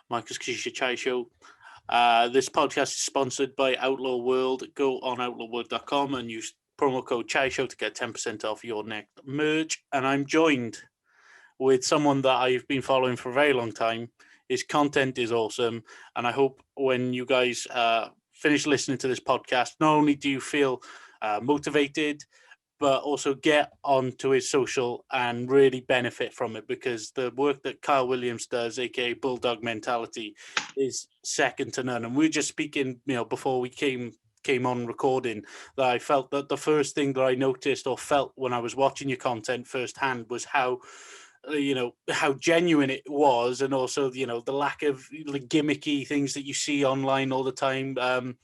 Marcus Cacicia Chatty Show. This podcast is sponsored by Outlaw World. Go on outlawworld.com and use promo code Chatty Show to get 10% off your next merch. And I'm joined with someone that I've been following for a very long time. His content is awesome. And I hope when you guys finish listening to this podcast, not only do you feel motivated, but also get onto his social and really benefit from it, because the work that Kyle Williams does, aka Bulldog Mentality, is second to none. And we were just speaking, before we came on recording, that I felt that the first thing that I noticed or felt when I was watching your content firsthand was how genuine it was, and also the lack of the gimmicky things that you see online all the time. And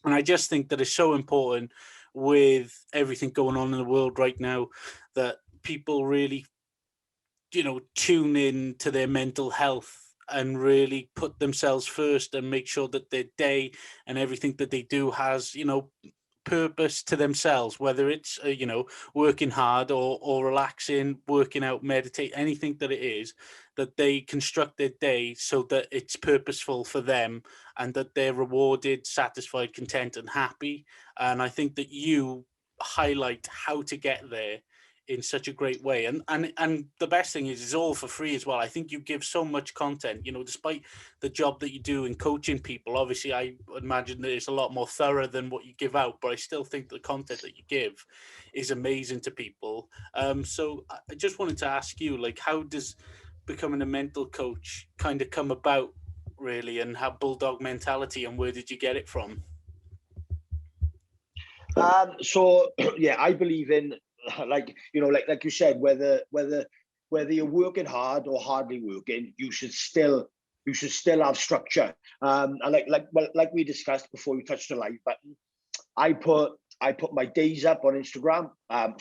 I just think that it's so important with everything going on in the world right now that people really, tune in to their mental health and really put themselves first and make sure that their day and everything that they do has, purpose to themselves, whether it's, working hard or relaxing, working out, meditate, anything that it is, that they construct their day so that it's purposeful for them and that they're rewarded, satisfied, content, and happy. And I think that you highlight how to get there in such a great way. And the best thing is it's all for free as well. I think you give so much content, despite the job that you do in coaching people. Obviously, I imagine that it's a lot more thorough than what you give out, but I still think the content that you give is amazing to people. So I just wanted to ask you, how does becoming a mental coach kind of come about, really, and how Bulldog Mentality, and where did you get it from? I believe in, like you said, whether you're working hard or hardly working, you should still have structure. And like we discussed before we touched the like button, I put my days up on Instagram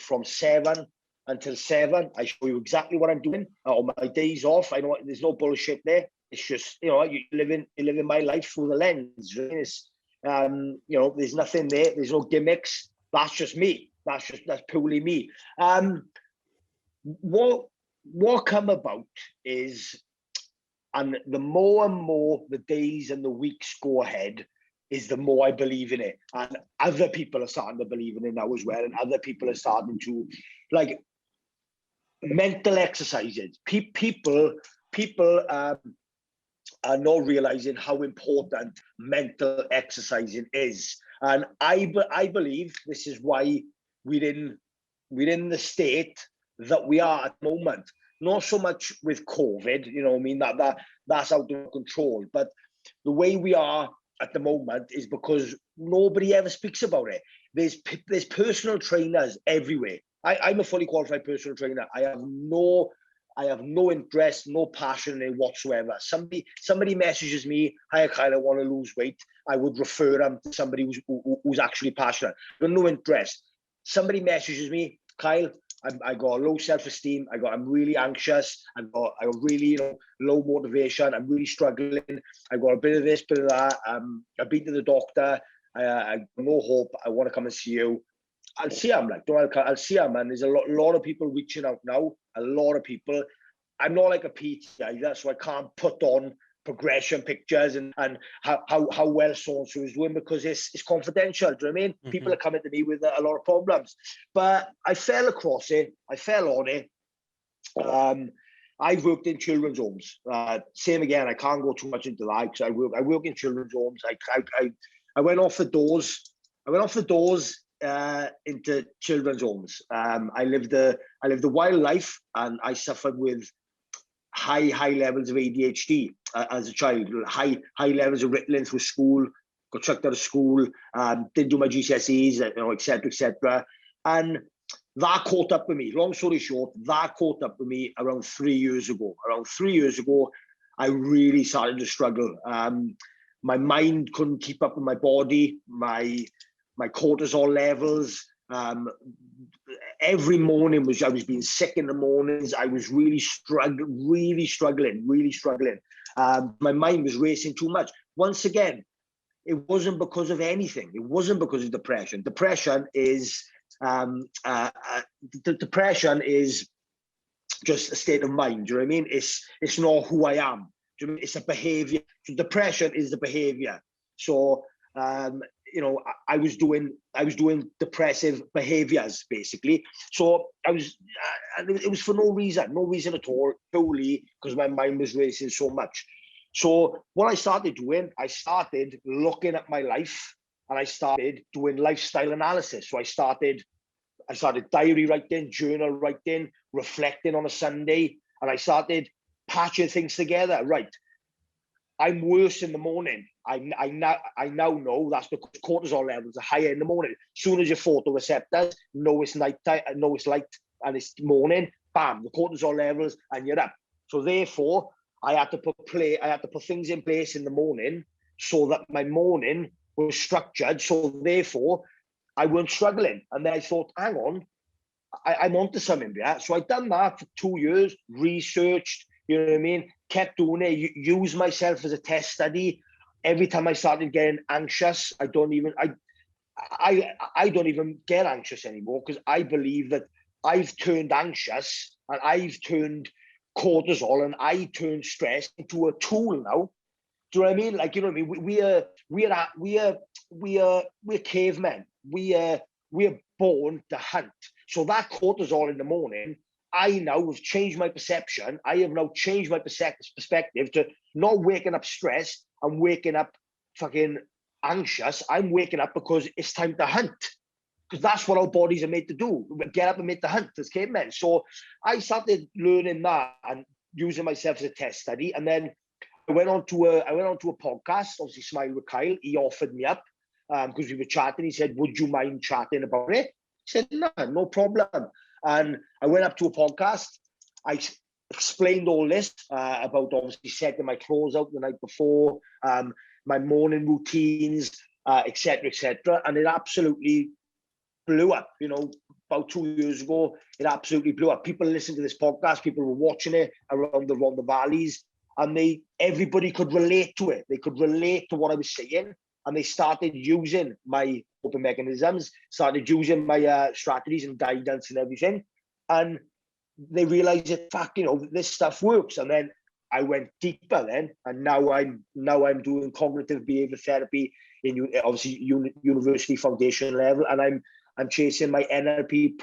from 7 until 7. I show you exactly what I'm doing. On my days off, I know there's no bullshit there. It's just, you're living my life through the lens. It's, there's nothing there. There's no gimmicks. That's just me. That's purely me. What come about is, and the more and more the days and the weeks go ahead, is the more I believe in it. And other people are starting to believe in it now as well. And other people are starting to, mental exercises. People are not realizing how important mental exercising is. And I believe this is why we're in the state that we are at the moment. Not so much with COVID, that's out of control. But the way we are at the moment is because nobody ever speaks about it. There's personal trainers everywhere. I'm a fully qualified personal trainer. I have no interest, no passion in it whatsoever. Somebody messages me, "Hi, Kyle, I want to lose weight." I would refer them to somebody who's actually passionate. But no interest. Somebody messages me, "Kyle, I got low self-esteem. I'm really anxious. I got really low motivation. I'm really struggling. I got a bit of this, bit of that. I've been to the doctor. I have no hope. I want to come and see you." I'll see them. I'll see them. And there's a lot of people reaching out now. A lot of people. I'm not like a PT either, so I can't put on progression pictures and how well so-and-so is doing, because it's confidential. Do you know what I mean? Mm-hmm. People are coming to me with a lot of problems. But I fell across it. I fell on it. I've worked in children's homes. Same again, I can't go too much into that because I work in children's homes. I went off the doors. Into children's homes. I lived a wild life, and I suffered with high levels of ADHD as a child. High levels of Ritalin through school. Got chucked out of school. Didn't do my GCSEs, etc. And that caught up with me. Long story short, that caught up with me around 3 years ago. Around 3 years ago, I really started to struggle. My mind couldn't keep up with my body. My cortisol levels, every morning I was being sick in the mornings. I was really struggling. My mind was racing too much. Once again, it wasn't because of anything. It wasn't because of depression. Depression is just a state of mind. Do you know what I mean? It's not who I am. It's a behavior. So depression is the behavior. So I was doing depressive behaviors basically. So it was for no reason at all, purely because my mind was racing so much. So what I started doing, I started looking at my life, and I started doing lifestyle analysis. So I started diary writing, journal writing, reflecting on a Sunday, and I started patching things together. Right, I'm worse in the morning. I now know that's because cortisol levels are higher in the morning. As soon as your photoreceptors know it's night time, know it's light and it's morning, bam, the cortisol levels, and you're up. So therefore, I had to put things in place in the morning so that my morning was structured. So therefore, I weren't struggling. And then I thought, hang on, I'm onto something there. So I'd done that for 2 years, researched, you know what I mean? Kept doing it, use myself as a test study. Every time I started getting anxious, I don't even get anxious anymore, because I believe that I've turned anxious and I've turned cortisol and I turned stress into a tool now. Do you know what I mean? Like, you know what I mean? We're cavemen. We're born to hunt. So that cortisol in the morning, I now have changed my perception. I have now changed my perspective to not waking up stressed and waking up fucking anxious. I'm waking up because it's time to hunt. Because that's what our bodies are made to do. Get up and make the hunt as cavemen. So I started learning that and using myself as a test study. And then I went on to a podcast, obviously Smile with Kyle. He offered me up because we were chatting. He said, would you mind chatting about it? I said, no problem. And I went up to a podcast. I explained all this about obviously setting my clothes out the night before, my morning routines, etc., etc. And it absolutely blew up. You know, about 2 years ago, it absolutely blew up. People listened to this podcast. People were watching it around the valleys, and everybody could relate to it. They could relate to what I was saying, and they started using my coping mechanisms, started using my strategies and guidance and everything, and they realized that, fuck, you know, this stuff works. And then I went deeper then, and now I'm doing cognitive behavior therapy in obviously university foundation level, and I'm chasing my NLP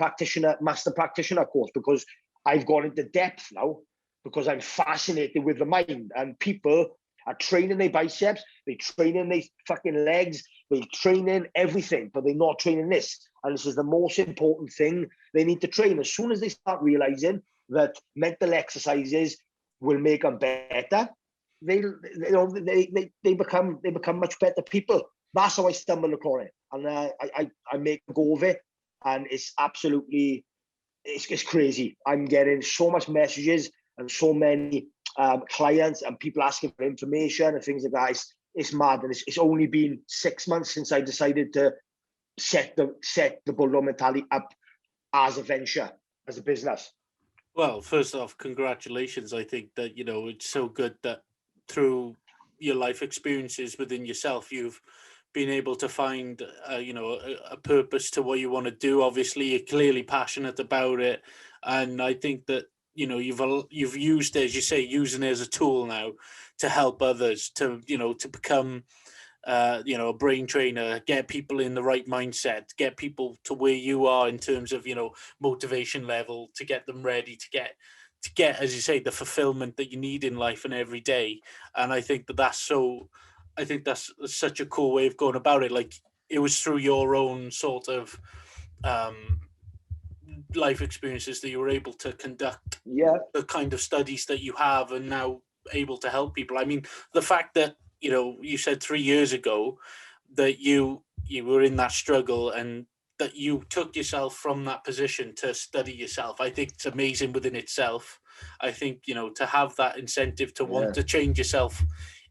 master practitioner course, because I've gone into depth now, because I'm fascinated with the mind. And people are training their biceps, they're training their fucking legs, they're training everything, but they're not training this. And this is the most important thing they need to train. As soon as they start realizing that mental exercises will make them better, they become much better people. That's how I stumbled upon it, and I make a go of it, and it's absolutely, it's crazy. I'm getting so much messages and so many clients and people asking for information and things like that. It's mad, and it's only been 6 months since I decided to set the Bulldog Mentality up as a venture, as a business. Well, first off, congratulations. I think that, you know, it's so good that through your life experiences within yourself, you've been able to find, a purpose to what you want to do. Obviously, you're clearly passionate about it. And I think that, you know, you've used it, as you say, using it as a tool now to help others to become, a brain trainer, get people in the right mindset, get people to where you are in terms of, you know, motivation level, to get them ready to get, as you say, the fulfillment that you need in life and every day. And I think that's such a cool way of going about it. Like, it was through your own sort of life experiences that you were able to conduct the kind of studies that you have, and now able to help people. I mean, the fact that, you know, you said 3 years ago that you were in that struggle, and that you took yourself from that position to study yourself, I think it's amazing within itself. I think, you know, to have that incentive to want to change yourself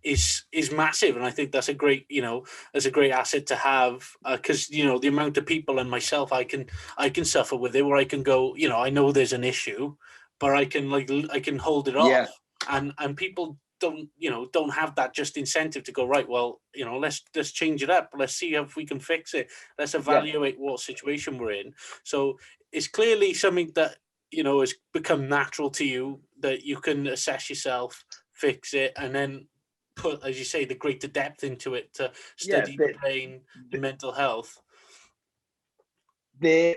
is massive, and I think that's a great asset to have, because you know, the amount of people, and myself, I can suffer with it, where I can go, you know, I know there's an issue, but I can hold it off, and people don't have that just incentive to go, right, well, you know, let's change it up, let's see if we can fix it, let's evaluate what situation we're in. So it's clearly something that, you know, has become natural to you, that you can assess yourself, fix it, and then put, as you say, the greater depth into it to Yeah, study the brain and mental health. there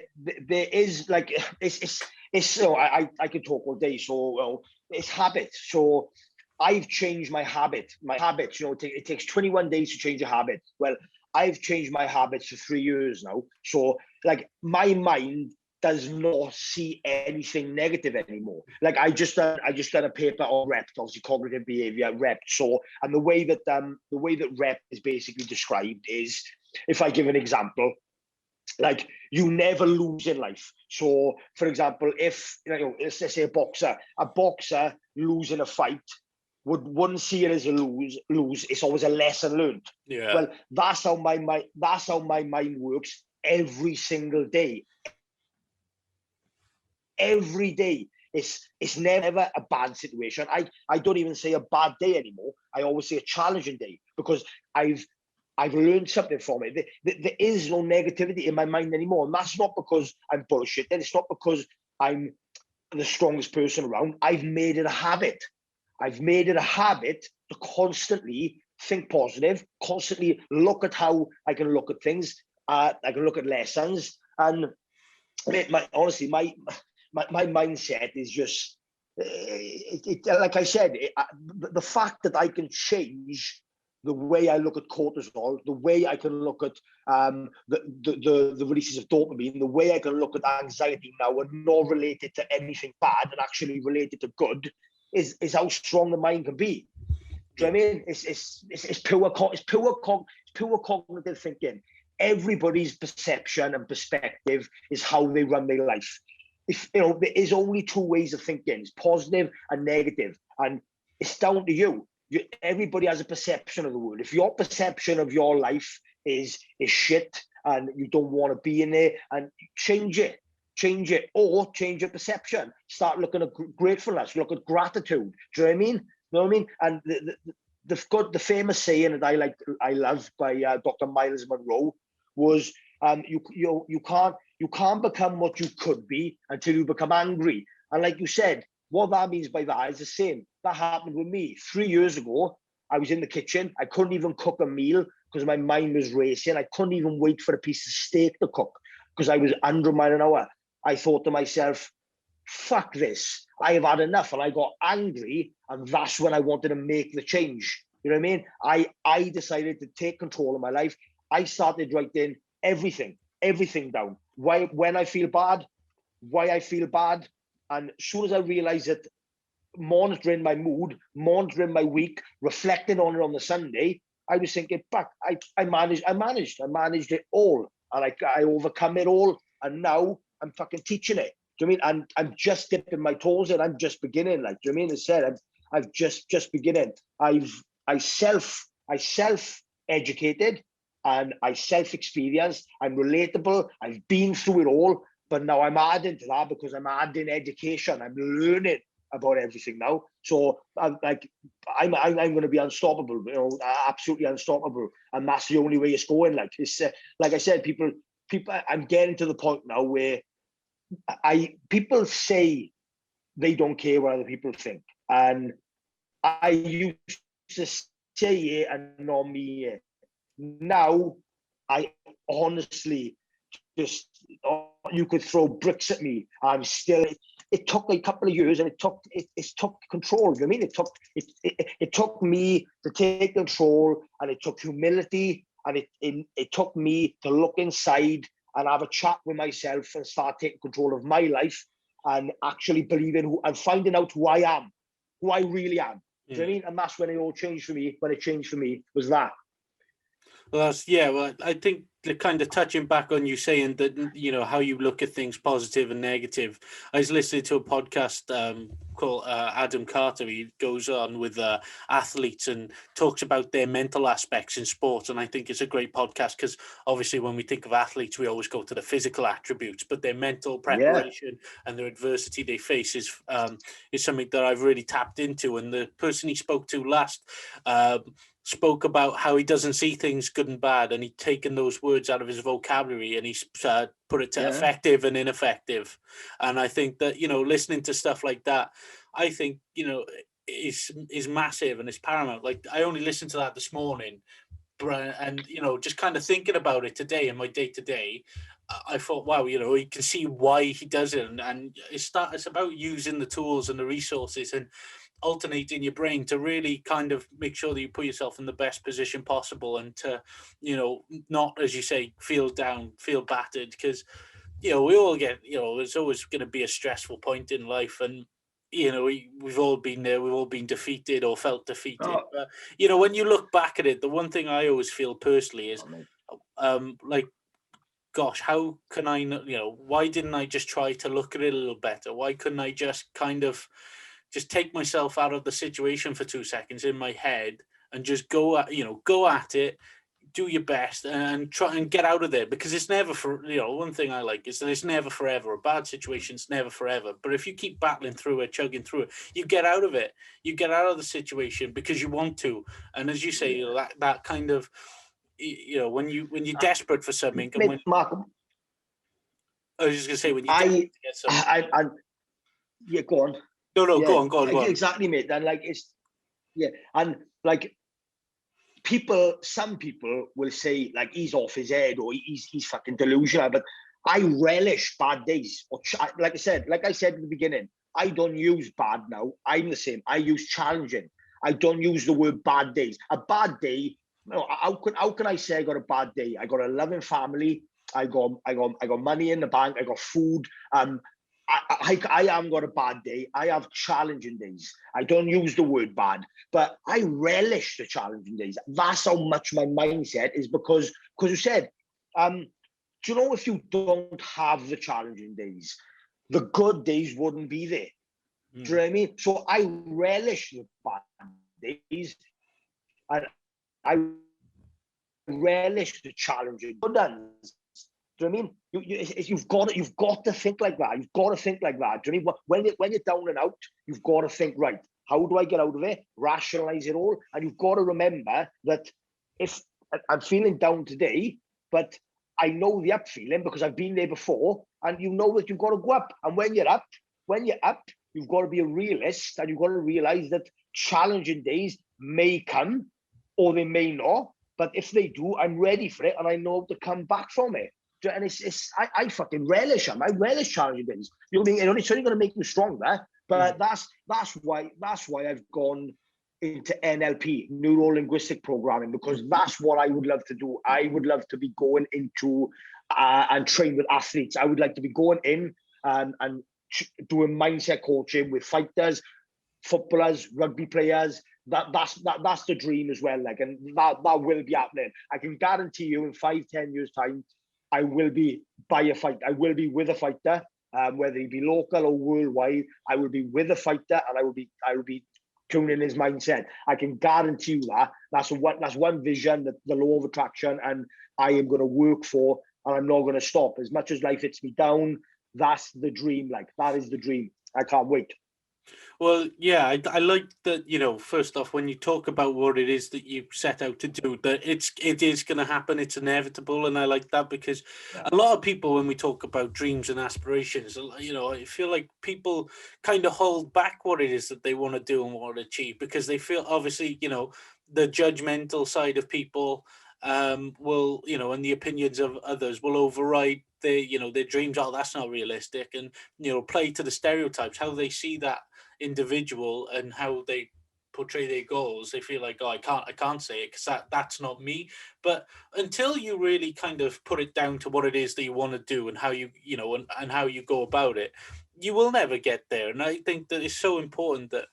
is like it's so I could talk all day. So well, it's habit. So I've changed my habits. You know, it takes 21 days to change a habit. Well, I've changed my habits for 3 years now. So like my mind does not see anything negative anymore. Like I just done a paper on REPT, obviously cognitive behavior, REPT. So and the way that REPT is basically described is, if I give an example, like you never lose in life. So for example, if let's say a boxer losing a fight wouldn't see it as a lose. It's always a lesson learned. Yeah. Well, that's how my mind works every single day. Every day. It's never a bad situation. I don't even say a bad day anymore. I always say a challenging day, because I've learned something from it. There is no negativity in my mind anymore. And that's not because I'm bullshit. And it's not because I'm the strongest person around. I've made it a habit. I've made it a habit to constantly think positive, constantly look at how I can look at things. I can look at lessons. And honestly, my mindset is just, like I said, the fact that I can change the way I look at cortisol, the way I can look at the releases of dopamine, the way I can look at anxiety now and not related to anything bad and actually related to good, is how strong the mind can be. Do you know what I mean? It's pure cognitive thinking. Everybody's perception and perspective is how they run their life. If there is only two ways of thinking: it's positive and negative, and it's down to you. Everybody has a perception of the world. If your perception of your life is shit and you don't want to be in there, and change it, or change your perception. Start looking at gratefulness, look at gratitude. Do you know what I mean? You know what I mean? And the famous saying that I love by Dr. Miles Monroe was, you can't become what you could be until you become angry. And like you said, what that means by that is the same. That happened with me 3 years ago. I was in the kitchen. I couldn't even cook a meal because my mind was racing. I couldn't even wait for a piece of steak to cook because I was 100 miles an hour. I thought to myself, fuck this. I have had enough. And I got angry. And that's when I wanted to make the change. You know what I mean? I decided to take control of my life. I started writing everything down. When I feel bad, why I feel bad. And as soon as I realized that, monitoring my mood, monitoring my week, reflecting on it on the Sunday, I was thinking back, I managed it all, and I overcome it all, and now I'm fucking teaching it. Do you know what I mean? And I'm just dipping my toes in. I'm just beginning. Like, do you know what I mean? As I said, I've just beginning. I self educated, and I self experienced. I'm relatable. I've been through it all, but now I'm adding to that because I'm adding education. I'm learning about everything now. So I'm going to be unstoppable, absolutely unstoppable. And that's the only way it's going. Like it's like I said, people, I'm getting to the point now where people say they don't care what other people think. And I used to say it and not mean it. Now, I honestly just, you could throw bricks at me. I'm still, it took a couple of years, and it took control. You know what I mean? It took me to take control, and it took humility, and it took me to look inside and have a chat with myself and start taking control of my life and actually believing and finding out who I am, who I really am. Do you know what I mean? And that's when it all changed for me. When it changed for me was that. Well, I think the kind of touching back on you saying that, how you look at things positive and negative. I was listening to a podcast called Adam Carter. He goes on with athletes and talks about their mental aspects in sport. And I think it's a great podcast because obviously when we think of athletes, we always go to the physical attributes, but their mental preparation and their adversity they face is something that I've really tapped into. And the person he spoke to last spoke about how he doesn't see things good and bad, and he'd taken those words out of his vocabulary and he's put it to effective and ineffective. And I think that, listening to stuff like that, I think, is massive and it's paramount. Like, I only listened to that this morning, and just kind of thinking about it today in my day to day, I thought, wow, you can see why he does it, and it's about using the tools and the resources and alternating your brain to really kind of make sure that you put yourself in the best position possible, and to not, as you say, feel down, feel battered, because we all get, there's always going to be a stressful point in life, and we've all been there, we've all been defeated or felt defeated. Oh. But when you look back at it, the one thing I always feel personally is like, gosh, how can I not, why didn't I just try to look at it a little better? Why couldn't I just kind of just take myself out of the situation for 2 seconds in my head and just go at it, do your best, and try and get out of there? Because it's never for, one thing I like is that it's never forever. A bad situation's never forever. But if you keep battling through it, chugging through it, you get out of it. You get out of the situation because you want to. And as you say, that kind of, when you're desperate for something, and when Mark, I was just gonna say, when you get something, yeah, go on. No, Yeah, go on. Exactly, mate. And like and like some people will say like he's off his head or he's fucking delusional. But I relish bad days. Like I said at the beginning, I don't use bad now. I'm the same. I use challenging. I don't use the word bad days. A bad day. No, how can I say I got a bad day? I got a loving family. I got money in the bank. I got food. I haven't got a bad day. I have challenging days. I don't use the word bad, but I relish the challenging days. That's how much my mindset is, because you said, do you know, if you don't have the challenging days, the good days wouldn't be there. Do you know what I mean? So I relish the bad days, and I relish the challenging good ones. Do you know what I mean? You've got to think like that. You've got to think like that. Do you know what I mean? When you're down and out, you've got to think, right, how do I get out of it? Rationalize it all. And you've got to remember that if I'm feeling down today, but I know the up feeling because I've been there before, and you know that you've got to go up. And when you're up, you've got to be a realist, and you've got to realize that challenging days may come or they may not. But if they do, I'm ready for it, and I know to come back from it. And I fucking relish them. I relish challenging days. You know what I mean? It's only going to make you stronger. But that's why I've gone into NLP, neuro linguistic programming, because that's what I would love to do. I would love to be going into and train with athletes. I would like to be going in and doing mindset coaching with fighters, footballers, rugby players. That's the dream as well. Like, and that will be happening. I can guarantee you, in 5-10 years time, I will be by a fight. I will be with a fighter, whether he be local or worldwide. I will be with a fighter, and I will be tuning his mindset. I can guarantee you that. That's one vision, that the law of attraction, and I am going to work for, and I'm not going to stop. As much as life hits me down, that's the dream. Like, that is the dream. I can't wait. Well, yeah, I like that, first off, when you talk about what it is that you set out to do, that it is going to happen, it's inevitable. And I like that, because a lot of people, when we talk about dreams and aspirations, I feel like people kind of hold back what it is that they want to do and want to achieve, because they feel, obviously, the judgmental side of people will, and the opinions of others will override their dreams. Oh, that's not realistic. And, play to the stereotypes, how they see that individual and how they portray their goals. They feel like, oh, I can't say it because that's not me. But until you really kind of put it down to what it is that you want to do and how you and how you go about it, you will never get there. And I think that it's so important that,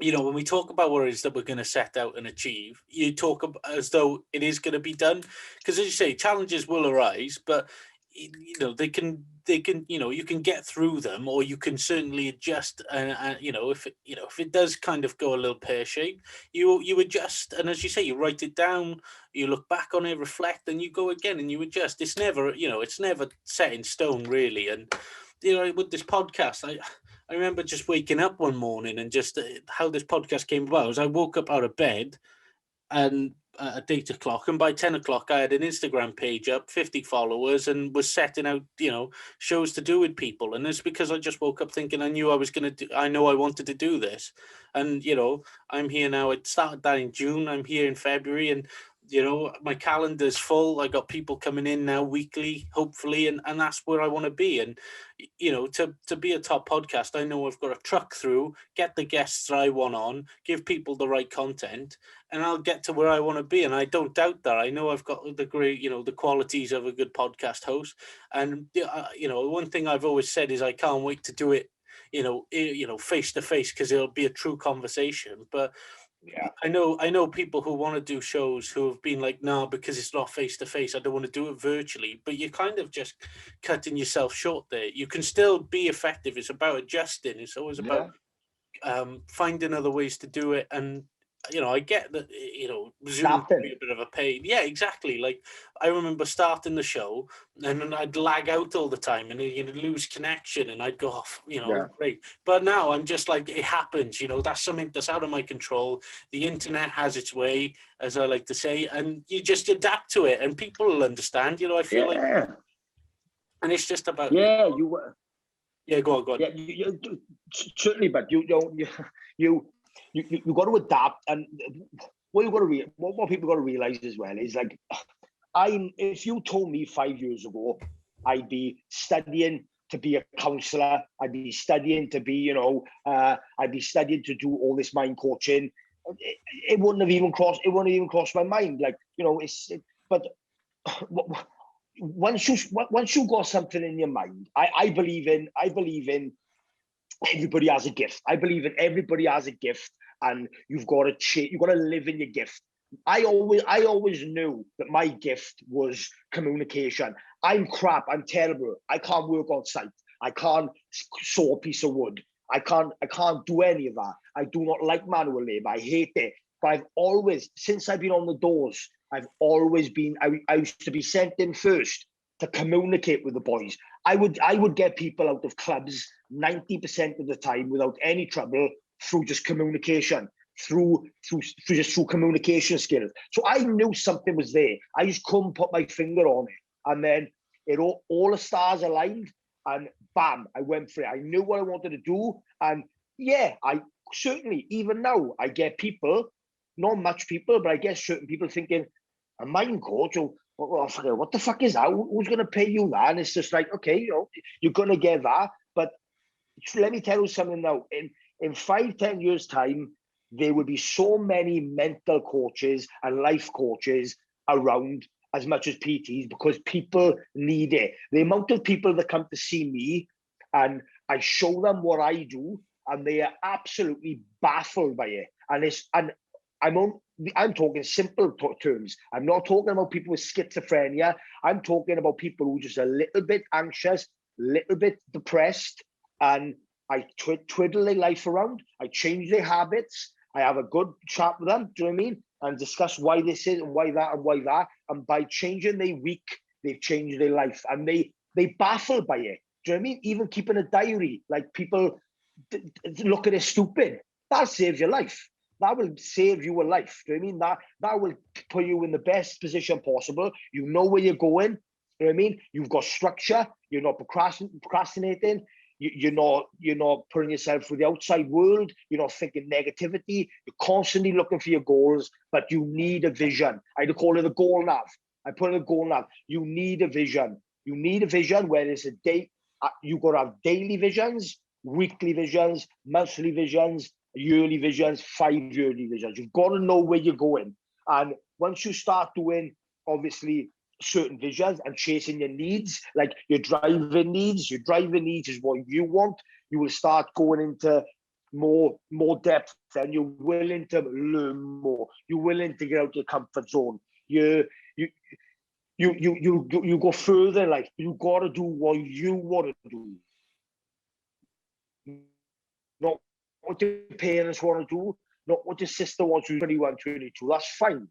when we talk about what it is that we're going to set out and achieve, you talk as though it is going to be done. Because, as you say, challenges will arise, but they can you can get through them, or you can certainly adjust. If it does kind of go a little pear-shaped, you adjust, and as you say, you write it down, you look back on it, reflect, and you go again and you adjust. It's never set in stone, really. And with this podcast, I remember just waking up one morning, and just how this podcast came about was I woke up out of bed, and at 8 o'clock, and by 10 o'clock I had an Instagram page up, 50 followers, and was setting out, shows to do with people. And it's because I just woke up thinking I knew I was going to do, I know I wanted to do this. And, I'm here now. I started that in June. I'm here in February, and, my calendar's full. I got people coming in now weekly, hopefully, and that's where I want to be. And, to be a top podcast, I know I've got to truck through, get the guests that I want on, give people the right content, and I'll get to where I want to be. And I don't doubt that. I know I've got the great, the qualities of a good podcast host. And, one thing I've always said is I can't wait to do it, face to face, because it'll be a true conversation. But Yeah. I know people who want to do shows who have been like, no, because it's not face to face, I don't want to do it virtually. But you're kind of just cutting yourself short there. You can still be effective. It's about adjusting. It's always about finding other ways to do it. And I get that, Zoom can be a bit of a pain. Yeah, exactly. Like, I remember starting the show and then I'd lag out all the time and you'd lose connection and I'd go off, great. But now I'm just like, it happens, that's something that's out of my control. The internet has its way, as I like to say, and you just adapt to it and people will understand, I feel like, and it's just about, Yeah, go on. Yeah, you certainly, but you got to adapt. And what people got to realize as well is, like, if you told me 5 years ago I'd be studying to be a counselor, I'd be studying to be, I'd be studying to do all this mind coaching, it wouldn't even cross my mind. Like, but once you got something in your mind, I believe in everybody has a gift. I believe in everybody has a gift, and you've got to live in your gift. I always knew that my gift was communication. I'm crap. I'm terrible. I can't work on site. I can't saw a piece of wood. I can't do any of that. I do not like manual labor. I hate it. But I've always, since I've been on the doors, I've always been, I used to be sent in first to communicate with the boys. I would get people out of clubs 90% of the time without any trouble through just communication, through communication skills. So I knew something was there. I just couldn't put my finger on it. And then all the stars aligned and bam, I went for it. I knew what I wanted to do. And yeah, I certainly, even now, I get people, not much people, but I get certain people thinking, a mind coach, what the fuck is that? Who's going to pay you that? And it's just like, okay, you're going to get that. But let me tell you something now. In 5-10 years' time, there will be so many mental coaches and life coaches around as much as PTs, because people need it. The amount of people that come to see me and I show them what I do, and they are absolutely baffled by it. And I'm talking simple terms. I'm not talking about people with schizophrenia. I'm talking about people who are just a little bit anxious, a little bit depressed, and I twiddle their life around. I change their habits. I have a good chat with them, do you know what I mean? And discuss why this is and why that and why that. And by changing their week, they've changed their life. And they baffled by it. Do you know what I mean? Even keeping a diary, like people look at it stupid. That'll save your life. That will save you a life. Do you know what I mean? That will put you in the best position possible. You know where you're going. Do you know what I mean? You've got structure. You're not procrastinating. You're not putting yourself through the outside world. You're not thinking negativity. You're constantly looking for your goals, but you need a vision. I call it a goal nav. I put it a goal nav. You need a vision. You need a vision where it's a day. You've got to have daily visions, weekly visions, monthly visions, yearly visions, 5-yearly visions. You've got to know where you're going. And once you start doing, obviously, certain visions and chasing your needs, like your driving needs is what you want, you will start going into more depth, and you're willing to learn more. You're willing to get out of your comfort zone. You go further. Like, you got to do what you want to do, not what your parents want to do, not what your sister wants to do. 21, 22, that's fine,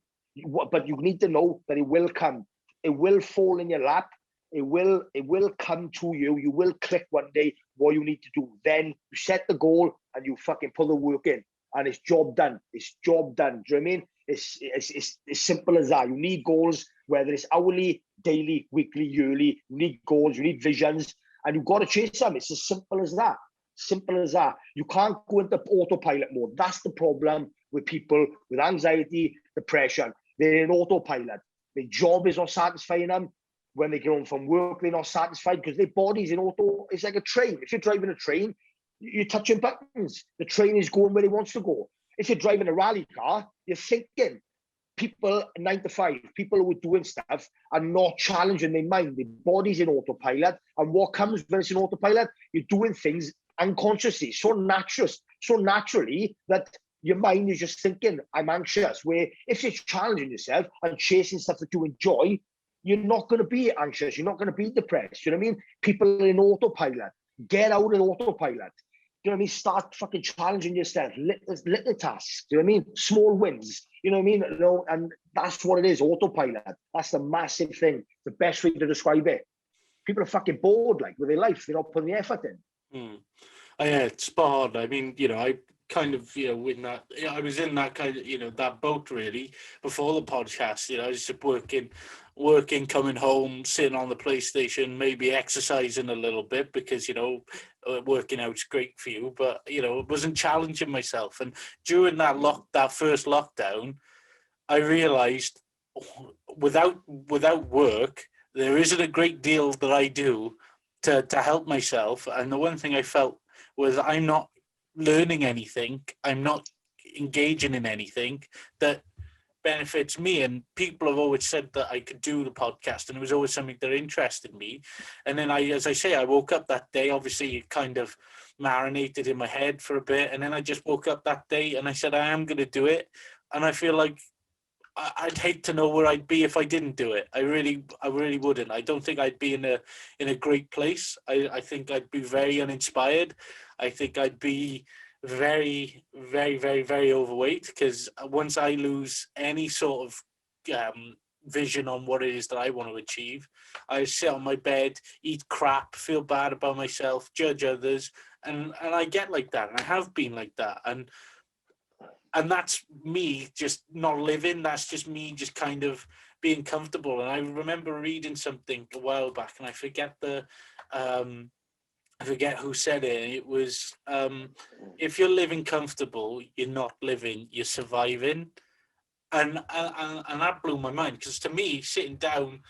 but you need to know that it will come. It will fall in your lap. It will come to you. You will click one day what you need to do. Then you set the goal and you fucking put the work in. and it's job done. It's job done. Do you know what I mean? It's as simple as that. You need goals, whether it's hourly, daily, weekly, yearly. You need goals, you need visions, and you've got to chase them. It's as simple as that. Simple as that. You can't go into autopilot mode. That's the problem with people with anxiety, depression. They're in autopilot. Their job is not satisfying them. When they get home from work, they're not satisfied because their body's in auto. It's like a train. If you're driving a train, you're touching buttons. The train is going where it wants to go. If you're driving a rally car, you're thinking. People 9 to 5, people who are doing stuff are not challenging their mind. Their body's in autopilot. And what comes when it's in autopilot? You're doing things unconsciously, so naturally that your mind is just thinking, I'm anxious. Where if you're challenging yourself and chasing stuff that you enjoy, you're not going to be anxious. You're not going to be depressed. You know what I mean? People are in autopilot. Get out of autopilot. You know what I mean? Start fucking challenging yourself. Little tasks. You know what I mean? Small wins. You know what I mean? You know, and that's what it is. Autopilot. That's the massive thing. The best way to describe it. People are fucking bored, like, with their life. They're not putting the effort in. Yeah, it's spot on. I mean, you know, I kind of, you know, in that, I was in that kind of, you know, that boat really before the podcast. You know, I was just working, coming home, sitting on the PlayStation, maybe exercising a little bit because, you know, working out's great for you, but, you know, it wasn't challenging myself. And during that first lockdown, I realized without work, there isn't a great deal that I do to help myself. And the one thing I felt was I'm not learning anything. I'm not engaging in anything that benefits me. And people have always said that I could do the podcast, and it was always something that interested me. And then as I say, I woke up that day, obviously it kind of marinated in my head for a bit. And then I just woke up that day and I said, I am going to do it. And I feel like I'd hate to know where I'd be if I didn't do it. I really wouldn't. I don't think I'd be in a great place. I think I'd be very uninspired. I think I'd be very, very, very, very overweight, because once I lose any sort of vision on what it is that I want to achieve, I sit on my bed, eat crap, feel bad about myself, judge others, and I get like that, and I have been like that, and that's me just not living. That's just me just kind of being comfortable. And I remember reading something a while back, and I forget who said it. It was, if you're living comfortable, you're not living, you're surviving. And that blew my mind, because to me, sitting down,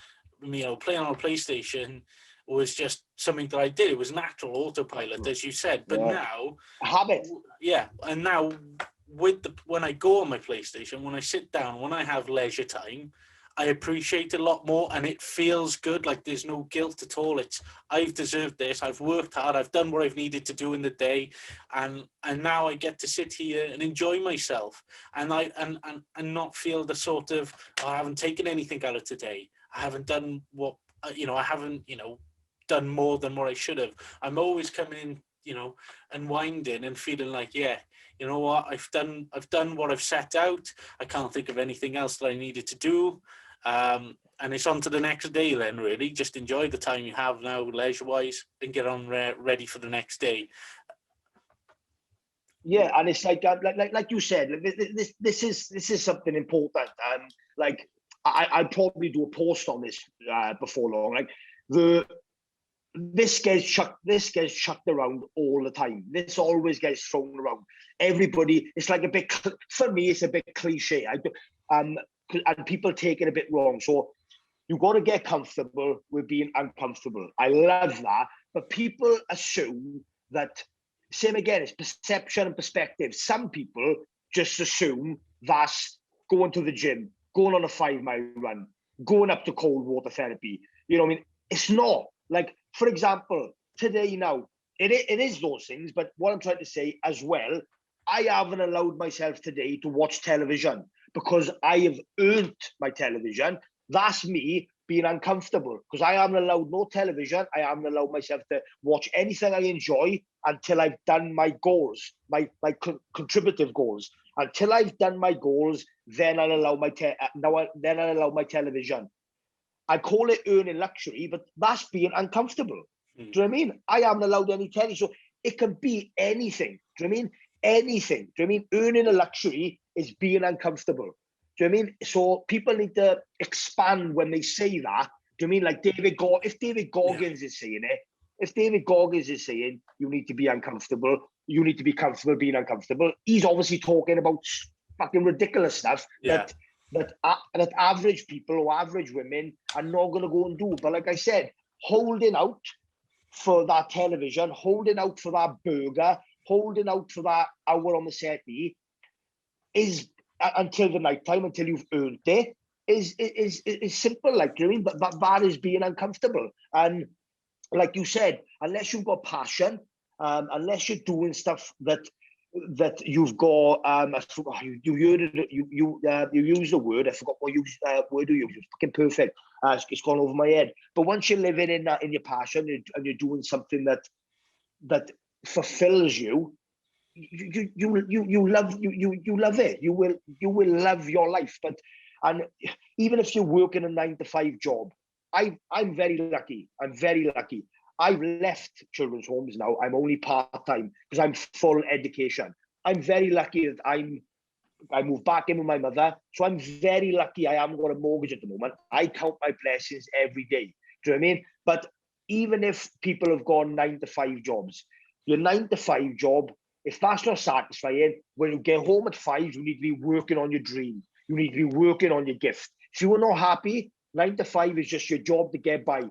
you know, playing on a PlayStation was just something that I did. It was natural autopilot, as you said. But now, a habit. Yeah, and now when I go on my PlayStation, when I sit down, when I have leisure time, I appreciate it a lot more, and it feels good. Like there's no guilt at all. It's, I've deserved this. I've worked hard. I've done what I've needed to do in the day, and now I get to sit here and enjoy myself, and not feel the sort of, oh, I haven't taken anything out of today. I haven't done what, you know, I haven't, you know, done more than what I should have. I'm always coming in, you know, unwinding and feeling like, yeah, you know what, I've done what I've set out. I can't think of anything else that I needed to do. And it's on to the next day then, really. Just enjoy the time you have now, leisure-wise, and get on ready for the next day. Yeah, and it's like you said, this is something important. Like I'll probably do a post on this before long. Like this gets chucked around all the time. This always gets thrown around. Everybody, it's like a bit, for me, it's a bit cliche. And people take it a bit wrong. So you've got to get comfortable with being uncomfortable. I love that. But people assume that, same again, it's perception and perspective. Some people just assume that's going to the gym, going on a 5-mile run, going up to cold water therapy. You know what I mean? It's not. Like, for example, today now, it is those things, but what I'm trying to say as well, I haven't allowed myself today to watch television because I have earned my television. That's me being uncomfortable, because I haven't allowed no television. I haven't allowed myself to watch anything I enjoy until I've done my goals, my contributive goals. Until I've done my goals, then I'll allow my television. I call it earning luxury, but that's being uncomfortable. Do you know what I mean? I haven't allowed any telly, so it can be anything. Do you know what I mean? anything. Do you know what I mean? Earning a luxury is being uncomfortable. Do you know what I mean? So people need to expand when they say that. Do you know what I mean? Like if David Goggins is saying it, if David Goggins is saying you need to be uncomfortable, you need to be comfortable being uncomfortable, he's obviously talking about fucking ridiculous stuff that average people or average women are not going to go and do. But like I said, holding out for that television, holding out for that burger, holding out for that hour on the settee is until the night time, until you've earned it, is simple. Like, do you know what I mean? But that is being uncomfortable. And like you said, unless you've got passion, unless you're doing stuff that you've got, you used the word. I forgot what word you used. It's fucking perfect. It's gone over my head. But once you're living in your passion and you're doing something that fulfills you, you love it. You will love your life. And even if you're working a 9-to-5 job, I'm very lucky. I'm very lucky. I've left children's homes now. I'm only part-time because I'm full education. I'm very lucky that I moved back in with my mother. So I'm very lucky I haven't got a mortgage at the moment. I count my blessings every day. Do you know what I mean? But even if people have gone 9-to-5 jobs, your 9-to-5 job, if that's not satisfying, when you get home at 5, you need to be working on your dream. You need to be working on your gift. If you are not happy, 9-to-5 is just your job to get by.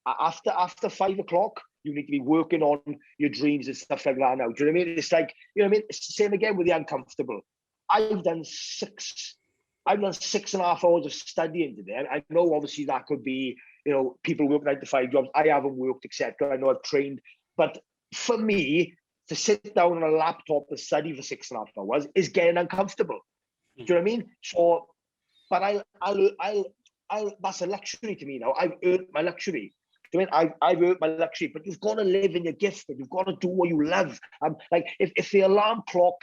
After 5 o'clock, you need to be working on your dreams and stuff like that now. Do you know what I mean? It's like, you know what I mean? It's the same again with the uncomfortable. I've done 6.5 hours of studying today. I know obviously that could be, you know, people work 9-to-5 jobs. I haven't worked, etc. I know I've trained. But for me, to sit down on a laptop and study for 6.5 hours is getting uncomfortable. Do you know what I mean? So, but I that's a luxury to me now. I've earned my luxury. Do you know what I mean? I've earned my luxury, but you've got to live in your gift, and you've got to do what you love. Like if the alarm clock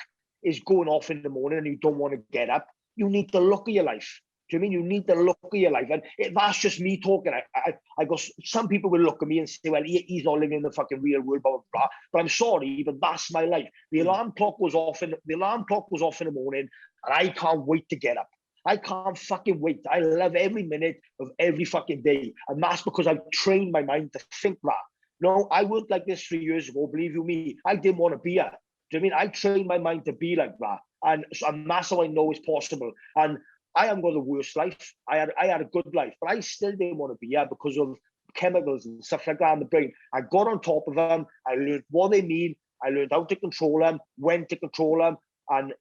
is going off in the morning and you don't want to get up, you need to look at your life. Do you know what I mean? You need to look at your life. And that's just me talking. I go, some people will look at me and say, well, he's not living in the fucking real world, blah, blah, blah. But I'm sorry, but that's my life. The alarm clock was off in the morning, and I can't wait to get up. I can't fucking wait. I love every minute of every fucking day. And that's because I've trained my mind to think that. No, I worked like this 3 years ago, believe you me. I didn't want to be here. Do you know what I mean? I trained my mind to be like that. And that's how I know it's possible. And I haven't got the worst life. I had a good life, but I still didn't want to be here because of chemicals and stuff like that in the brain. I got on top of them. I learned what they mean. I learned how to control them, when to control them. And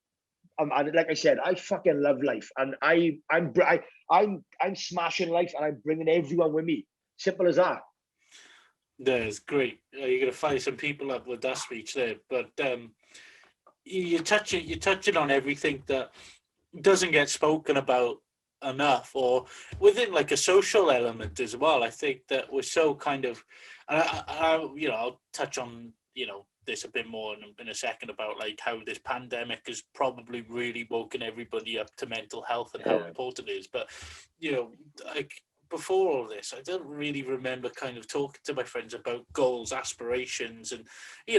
like I said, I fucking love life. And I'm smashing life, and I'm bringing everyone with me. Simple as that. That's great. You're going to fire some people up with that speech there. But you're touching on everything that doesn't get spoken about enough, or within like a social element as well. I think that we're so kind of, I'll touch on, this a bit more in a second about like how this pandemic has probably really woken everybody up to mental health and how important it is. But, like before all this, I don't really remember kind of talking to my friends about goals, aspirations, and,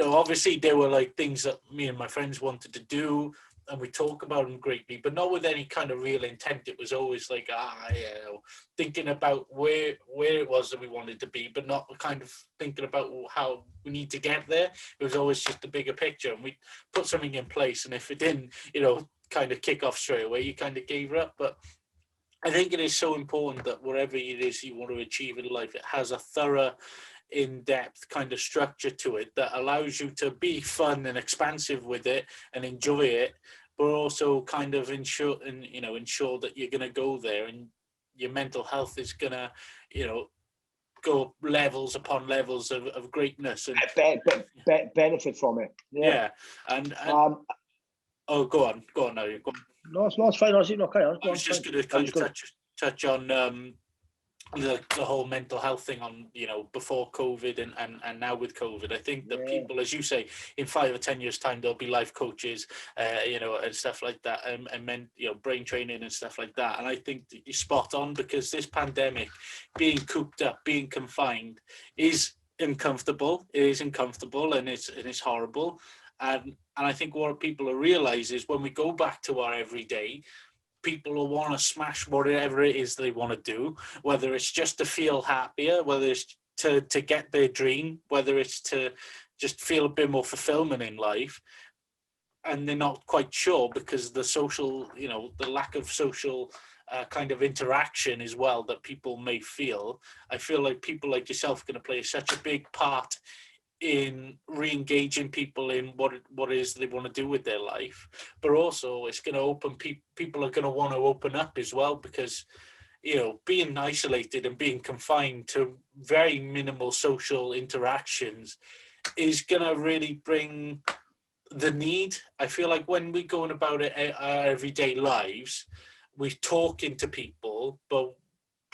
obviously there were like things that me and my friends wanted to do, and we talk about them greatly, but not with any kind of real intent. It was always like, thinking about where it was that we wanted to be, but not kind of thinking about how we need to get there. It was always just the bigger picture, and we put something in place, and if it didn't, kind of kick off straight away, you kind of gave up. But I think it is so important that whatever it is you want to achieve in life, it has a thorough, in-depth kind of structure to it that allows you to be fun and expansive with it and enjoy it, but also kind of ensure that you're going to go there and your mental health is going to, go levels upon levels of greatness and benefit from it. Yeah. And oh, go on now. Go on. No, it's fine. Honestly, no, carry on. I was just going to kind of touch on the whole mental health thing on, before COVID and now with COVID. I think that people, as you say, in 5 or 10 years time, there'll be life coaches, and stuff like that, and brain training and stuff like that. And I think that you're spot on, because this pandemic, being cooped up, being confined, is uncomfortable. It is uncomfortable, and it's horrible. And I think what people will realize is when we go back to our everyday, people will want to smash whatever it is they want to do, whether it's just to feel happier, whether it's to get their dream, whether it's to just feel a bit more fulfillment in life. And they're not quite sure because the social, the lack of social kind of interaction as well that people may feel. I feel like people like yourself are going to play such a big part in re-engaging people in what it is they want to do with their life, but also it's going to open people are going to want to open up as well, because being isolated and being confined to very minimal social interactions is going to really bring the need. I feel like when we're going about it our everyday lives, we're talking to people, but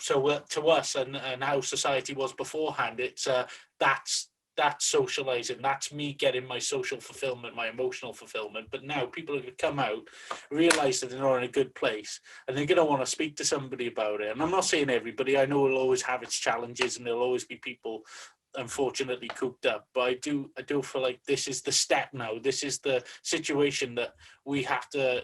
so to us and how society was beforehand, it's that's socializing. That's me getting my social fulfillment, my emotional fulfillment. But now people are going to come out, realize that they're not in a good place, and they're going to want to speak to somebody about it. And I'm not saying everybody. I know it'll always have its challenges, and there'll always be people, unfortunately, cooped up. But I do feel like this is the step now. This is the situation that we have to,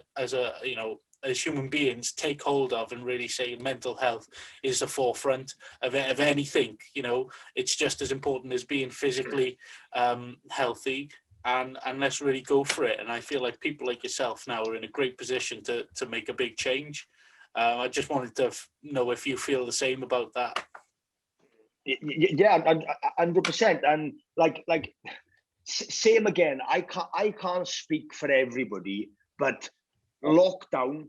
as human beings, take hold of and really say mental health is the forefront of anything. It's just as important as being physically healthy, and let's really go for it. And I feel like people like yourself now are in a great position to make a big change. I just wanted to know if you feel the same about that. Yeah, 100%. And like same again. I can't speak for everybody, but lockdown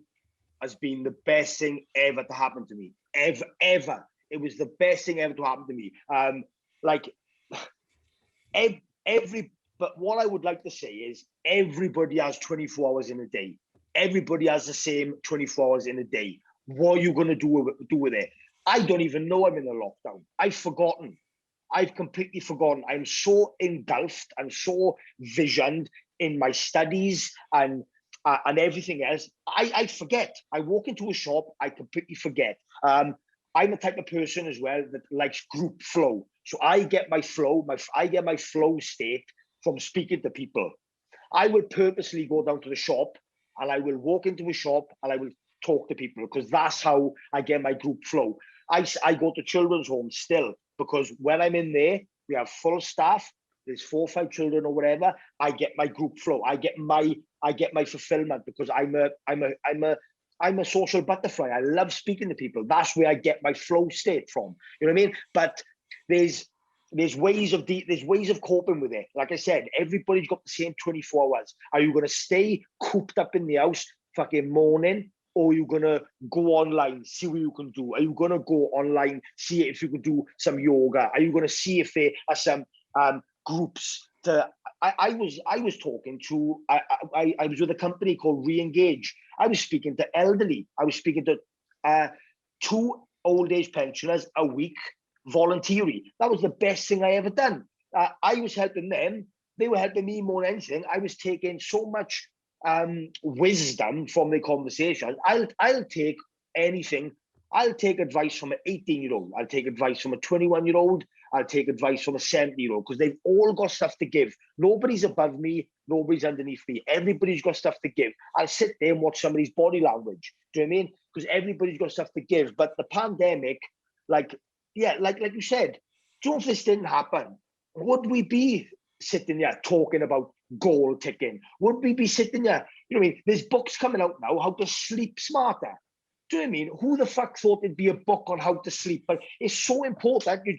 has been the best thing ever to happen to me. Ever. It was the best thing ever to happen to me. But what I would like to say is everybody has 24 hours in a day. Everybody has the same 24 hours in a day. What are you going to do with it? I don't even know I'm in a lockdown. I've forgotten. I've completely forgotten. I'm so engulfed. I'm so visioned in my studies and everything else. I forget. I walk into a shop, I completely forget. I'm the type of person as well that likes group flow. So I get my flow, my flow state from speaking to people. I will purposely go down to the shop, and I will walk into a shop and I will talk to people, because that's how I get my group flow. I go to children's homes still, because when I'm in there, we have full staff. There's 4 or 5 children or whatever. I get my group flow. I get my fulfillment, because I'm a social butterfly. I love speaking to people. That's where I get my flow state from. You know what I mean? But there's ways of coping with it. Like I said, everybody's got the same 24 hours. Are you going to stay cooped up in the house fucking moaning, or are you going to go online, see what you can do? Are you going to go online, see if you can do some yoga? Are you going to see if there are some groups to... I was talking to... I was with a company called Re-Engage. I was speaking to elderly. I was speaking to 2 old age pensioners a week, voluntary. That was the best thing I ever done. I was helping them. They were helping me more than anything. I was taking so much wisdom from the conversation. I'll take anything. I'll take advice from an 18-year-old. I'll take advice from a 21-year-old. I'll take advice from a 70-year-old, because they've all got stuff to give. Nobody's above me. Nobody's underneath me. Everybody's got stuff to give. I'll sit there and watch somebody's body language. Do you know what I mean? Because everybody's got stuff to give. But the pandemic, like you said, do you know if this didn't happen, would we be sitting there talking about goal ticking? Would we be sitting there? You know what I mean? There's books coming out now, how to sleep smarter. Do you know what I mean? Who the fuck thought there'd be a book on how to sleep? But it's so important. Your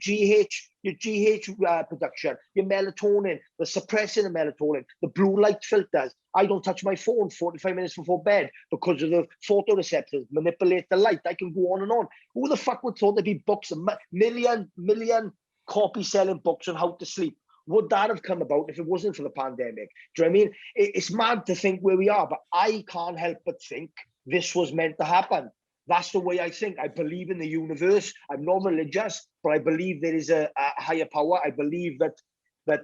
GH production, your melatonin, the suppressing of melatonin, the blue light filters. I don't touch my phone 45 minutes before bed because of the photoreceptors manipulate the light. I can go on and on. Who the fuck would thought there'd be books, million copy selling books on how to sleep? Would that have come about if it wasn't for the pandemic? Do you know what I mean? It's mad to think where we are, but I can't help but think this was meant to happen. That's the way I think. I believe in the universe. I'm not religious, but I believe there is a higher power. I believe that there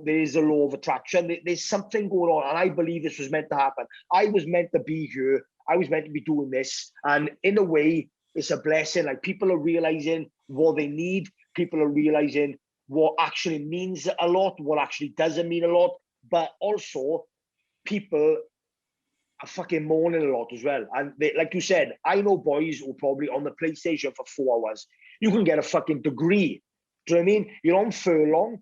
is a law of attraction. There's something going on, and I believe this was meant to happen. I was meant to be here. I was meant to be doing this, and in a way, it's a blessing. Like, people are realizing what they need. People are realizing what actually means a lot, what actually doesn't mean a lot. but also people are fucking moaning a lot as well. And they, like you said, I know boys who are probably on the PlayStation for 4 hours. You can get a fucking degree. Do you know what I mean? You're on furlong.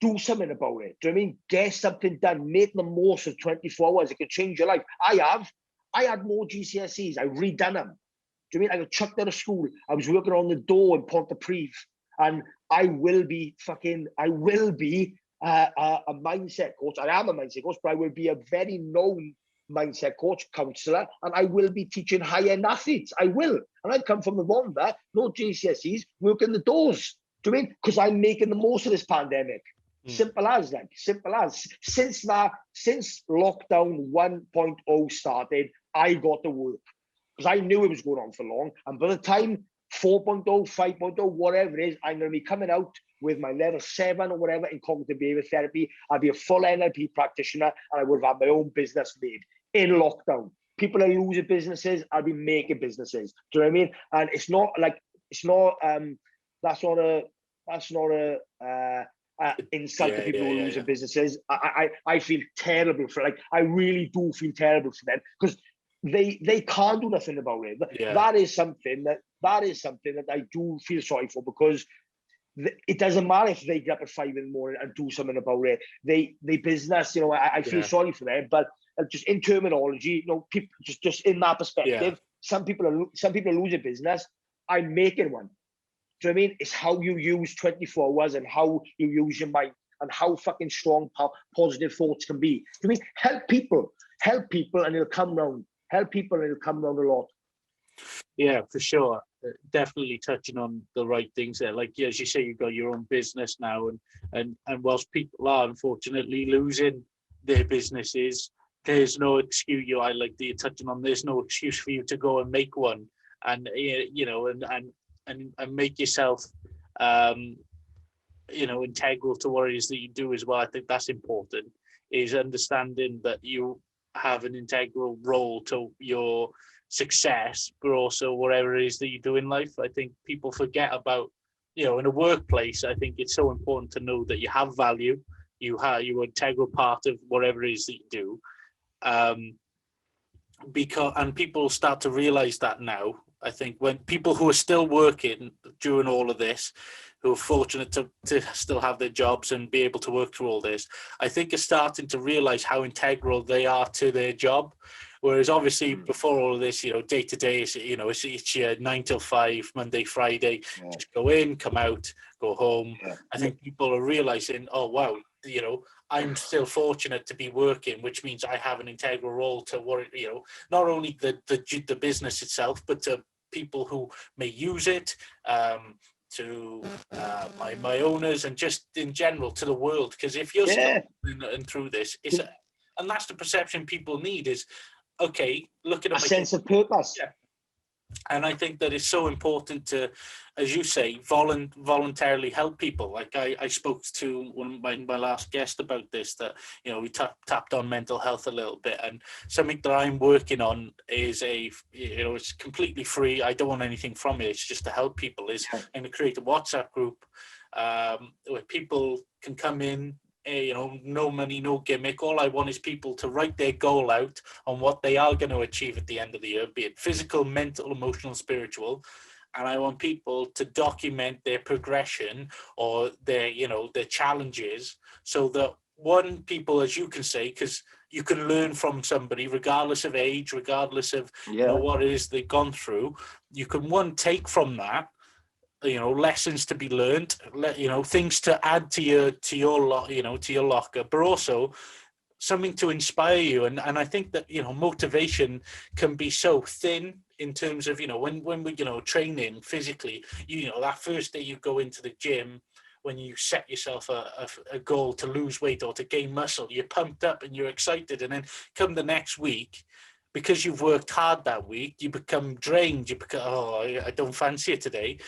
Do something about it. Do you know what I mean? Get something done. Make the most of 24 hours. It can change your life. I had more GCSEs. I redone them. Do you know what I mean? I got chucked out of school. I was working on the door in Pontypridd. And I will be a mindset coach. I am a mindset coach, but I will be a very known mindset coach, counsellor, and I will be teaching high-end athletes. I will. And I come from the Rhondda, no GCSEs, working the doors. Do you know what I mean? Because I'm making the most of this pandemic. Simple as. Since lockdown 1.0 started, I got to work. Because I knew it was going on for long. And by the time 4.0, 5.0, whatever it is, I'm going to be coming out with my level 7 or whatever in cognitive behavior therapy. I'll be a full NLP practitioner, and I would have my own business made in lockdown. People are losing businesses. I'll be making businesses. Do you know what I mean? And that's not a insult to people who are losing businesses. I feel terrible for, I really do feel terrible for them, because they can't do nothing about it. That is something that I do feel sorry for, because it doesn't matter if they get up at 5 in the morning and do something about it. They business, I feel sorry for them, but just in terminology, people just in that perspective, some people are losing business. I'm making one. Do you know what I mean? It's how you use 24 hours and how you use your mind and how fucking strong, positive thoughts can be. Do you know what I mean? Help people and it'll come round. Help people and it'll come round a lot. Yeah, for sure. Definitely touching on the right things there. Like, as you say, you've got your own business now, and whilst people are unfortunately losing their businesses, there's no excuse. I like that you're touching on. There's no excuse for you to go and make one, and and make yourself, integral to what it is that you do as well. I think that's important. Is understanding that you have an integral role to your success, but also whatever it is that you do in life. I think people forget about, in a workplace, I think it's so important to know that you have value, you're an integral part of whatever it is that you do. And people start to realize that now. I think when people who are still working during all of this, who are fortunate to still have their jobs and be able to work through all this, I think are starting to realize how integral they are to their job. Whereas obviously before all of this, day to day, it's your 9 till 5, Monday, Friday, just go in, come out, go home. I think people are realizing, oh, wow, I'm still fortunate to be working, which means I have an integral role to what, not only the business itself, but to people who may use it, to my owners, and just in general to the world. Because if you're still and through this, and that's the perception people need is, okay, looking at a sense of purpose. Yeah. And I think that it's so important to, as you say, voluntarily help people. Like I spoke to my last guest about this, that, we tapped on mental health a little bit, and something that I'm working on is it's completely free. I don't want anything from it. It's just to help people. I'm going to create a WhatsApp group where people can come in. No money, no gimmick. All I want is people to write their goal out on what they are going to achieve at the end of the year, be it physical, mental, emotional, spiritual. And I want people to document their progression or their challenges, so that people, as you can say, because you can learn from somebody regardless of age, regardless of what it is they've gone through. You can take from that, lessons to be learned, things to add to your locker, but also something to inspire you. And I think that, motivation can be so thin in terms of, when we, training physically, that first day you go into the gym, when you set yourself a goal to lose weight or to gain muscle, you're pumped up and you're excited. And then come the next week, because you've worked hard that week, you become drained. You become, I don't fancy it today.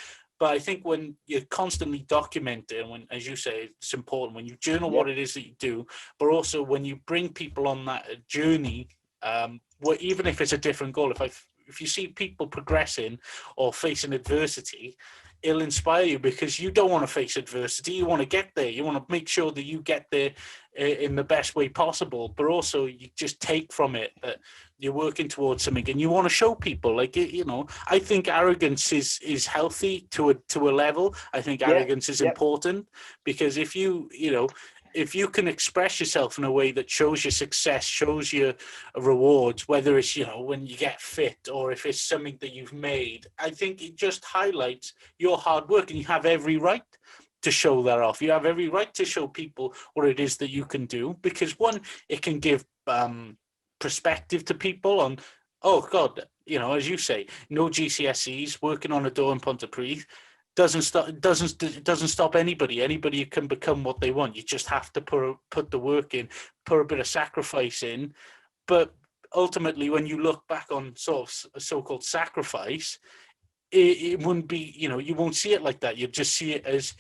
But I think when you're constantly documenting, when, as you say, it's important when you journal what it is that you do, but also when you bring people on that journey, even if it's a different goal, if you see people progressing or facing adversity, it'll inspire you, because you don't want to face adversity. You want to get there. You want to make sure that you get there in the best way possible, but also you just take from it that you're working towards something and you want to show people. Like, you know, I think arrogance is healthy to a level. I think arrogance is important, because if you know, if you can express yourself in a way that shows your success, shows your rewards, whether it's, you know, when you get fit or if it's something that you've made, I think it just highlights your hard work, and you have every right to show that off. You have every right to show people what it is that you can do, because one, it can give perspective to people on, oh God, you know, as you say, no GCSEs, working on a door in Pontypridd doesn't stop anybody. Anybody can become what they want. You just have to put the work in, put a bit of sacrifice in. But ultimately, when you look back on sort of so-called sacrifice, it wouldn't be, you know, you won't see it like that. You just see it as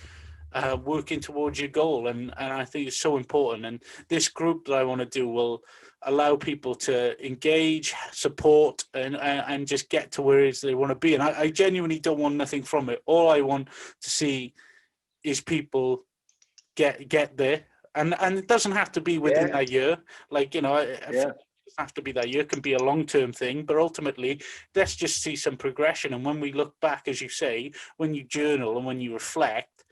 working towards your goal, and I think it's so important. And this group that I want to do will allow people to engage, support, and just get to where it is they want to be. And I genuinely don't want nothing from it. All I want to see is people get there, and it doesn't have to be within a year. Like, you know, it doesn't have to be that year. It can be a long-term thing, but ultimately, let's just see some progression. And when we look back, as you say, when you journal and when you reflect,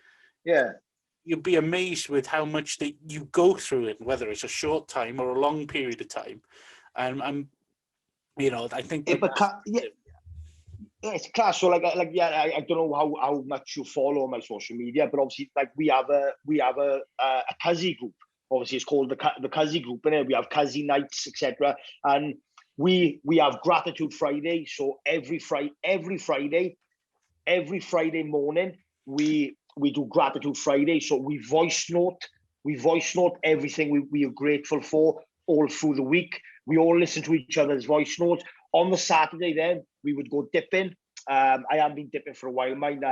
you'll be amazed with how much that you go through it, whether it's a short time or a long period of time. And you know, I think it's class. So I don't know how much you follow my social media, but obviously, like, we have a Cazi group. Obviously, it's called the Cazi group, and we have Cazi nights, etc. And we have Gratitude Friday. So every Friday morning, we do Gratitude Friday. So we voice note everything we are grateful for all through the week. We all listen to each other's voice notes. On the Saturday, then we would go dipping. I haven't been dipping for a while. Mine,